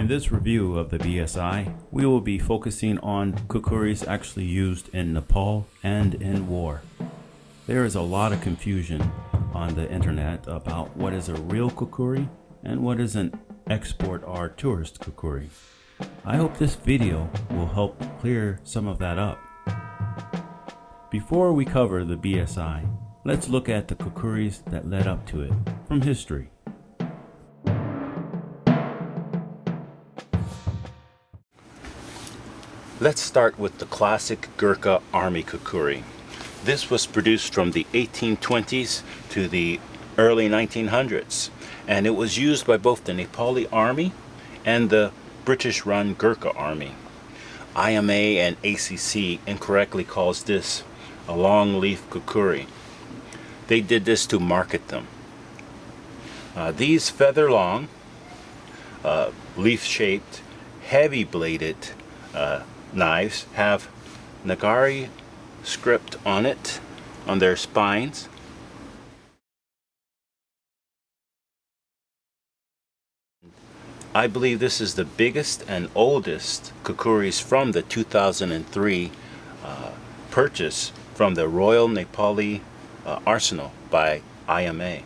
In this review of the BSI, we will be focusing on kukuris actually used in Nepal and in war. There is a lot of confusion on the internet about what is a real kukuri and what is an export or tourist kukuri. I hope this video will help clear some of that up. Before we cover the BSI, let's look at the kukuris that led up to it from history. Let's start with the classic Gurkha Army Kukuri. This was produced from the 1820s to the early 1900s, and it was used by both the Nepali Army and the British-run Gurkha Army. IMA and ACC incorrectly calls this a long-leaf kukuri. They did this to market them. These feather-long, leaf-shaped, heavy-bladed knives have Nagari script on it, on their spines. I believe this is the biggest and oldest kukuris from the 2003 purchase from the Royal Nepali Arsenal by IMA.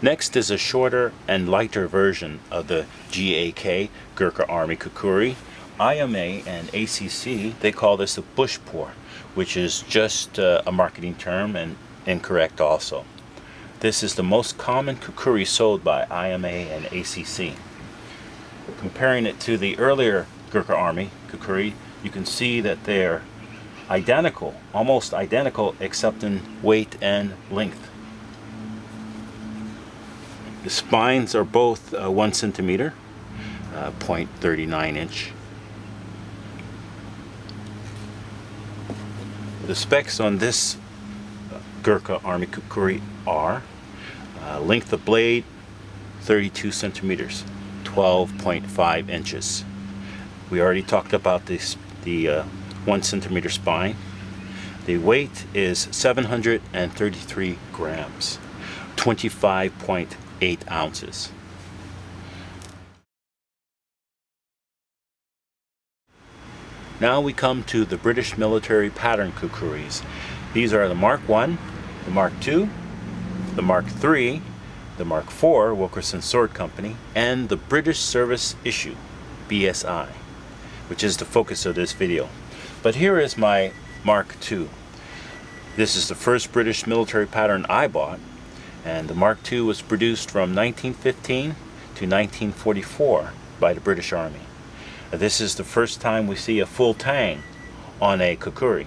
Next is a shorter and lighter version of the GAK, Gurkha Army Kukuri. IMA and ACC, they call this a bushpoor, which is just a marketing term and incorrect also. This is the most common kukuri sold by IMA and ACC. Comparing it to the earlier Gurkha Army kukuri, you can see that they're identical, almost identical, except in weight and length. The spines are both 1 centimeter, 0.39 inch. The specs on this Gurkha Army Kukuri are length of blade 32 centimeters, 12.5 inches. We already talked about this, the 1 centimeter spine. The weight is 733 grams, 25.8 ounces. Now we come to the British military pattern kukuris. These are the Mark I, the Mark II, the Mark III, the Mark IV Wilkerson Sword Company, and the British Service Issue, BSI, which is the focus of this video. But here is my Mark II. This is the first British military pattern I bought, and the Mark II was produced from 1915 to 1944 by the British Army. This is the first time we see a full tang on a kukuri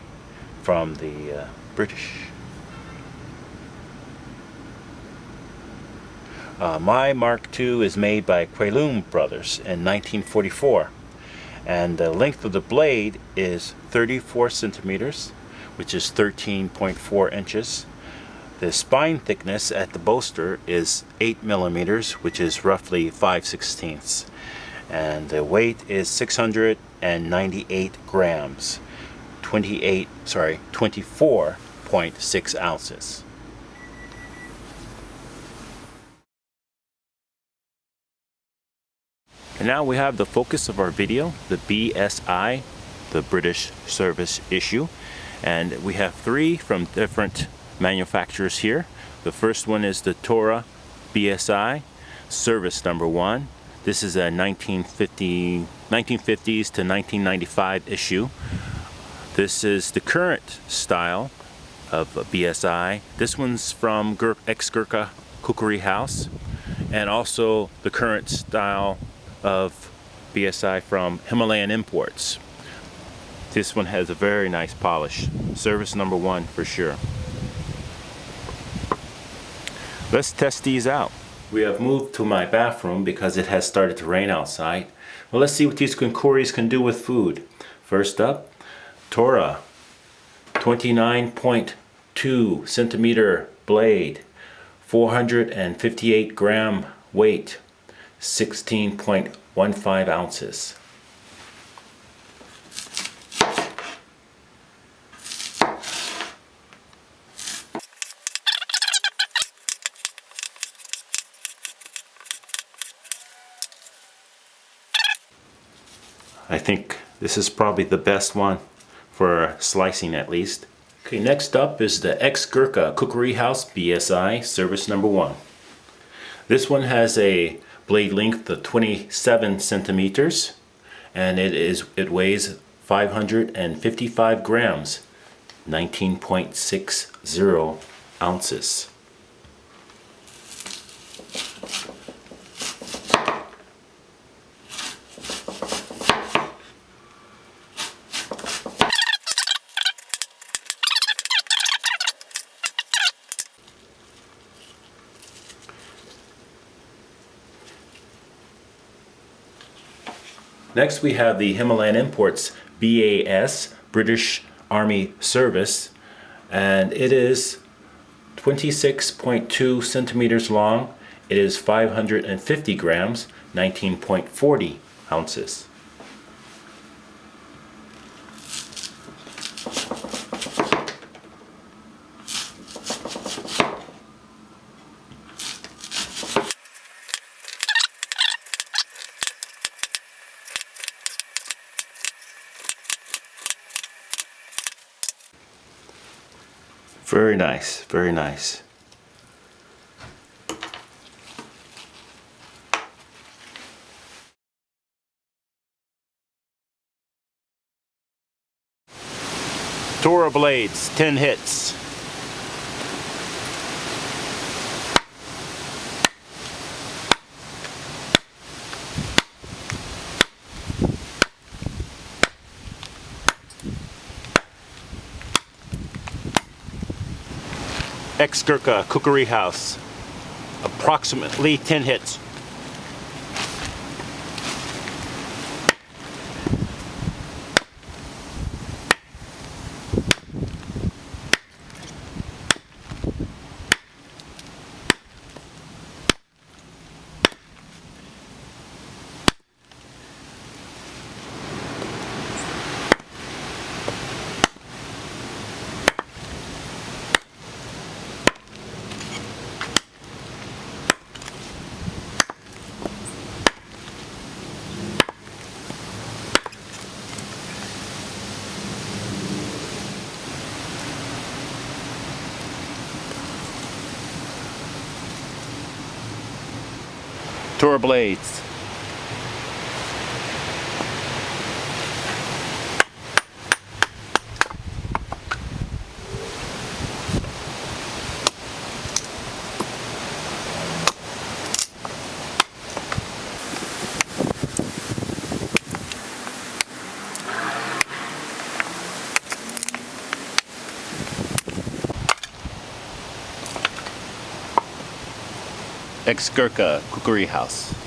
from the British. My Mark II is made by Qeyoom brothers in 1944, and the length of the blade is 34 centimeters, which is 13.4 inches. The spine thickness at the bolster is 8 millimeters, which is roughly 5/16, and the weight is 698 grams, 24.6 ounces. And now we have the focus of our video, the BSI, the British Service Issue, and we have 3 from different manufacturers here. The first one is the Tora BSI Service Number One. This is a 1950s to 1995 issue. This is the current style of BSI. This one's from ex-Gurkha Kukuri House, and also the current style of BSI from Himalayan imports. This one has a very nice polish. Service Number One for sure. Let's test these out. We have moved to my bathroom because it has started to rain outside. Well, let's see what these kukuris can do with food. First up, Tora, 29.2 centimeter blade, 458 gram weight, 16.15 ounces. I think this is probably the best one for slicing at least. Okay, next up is the X-Gurkha Kukri House BSI Service Number One. This one has a blade length of 27 centimeters and it weighs 555 grams, 19.60 ounces. Next we have the Himalayan Imports BAS, British Army Service, and it is 26.2 centimeters long. It is 550 grams, 19.40 ounces. Very nice, very nice. Tora Blades, 10 hits. X-Gurkha Kukri House, approximately 10 hits. Tora Blades. X-Gurkha Kukri House.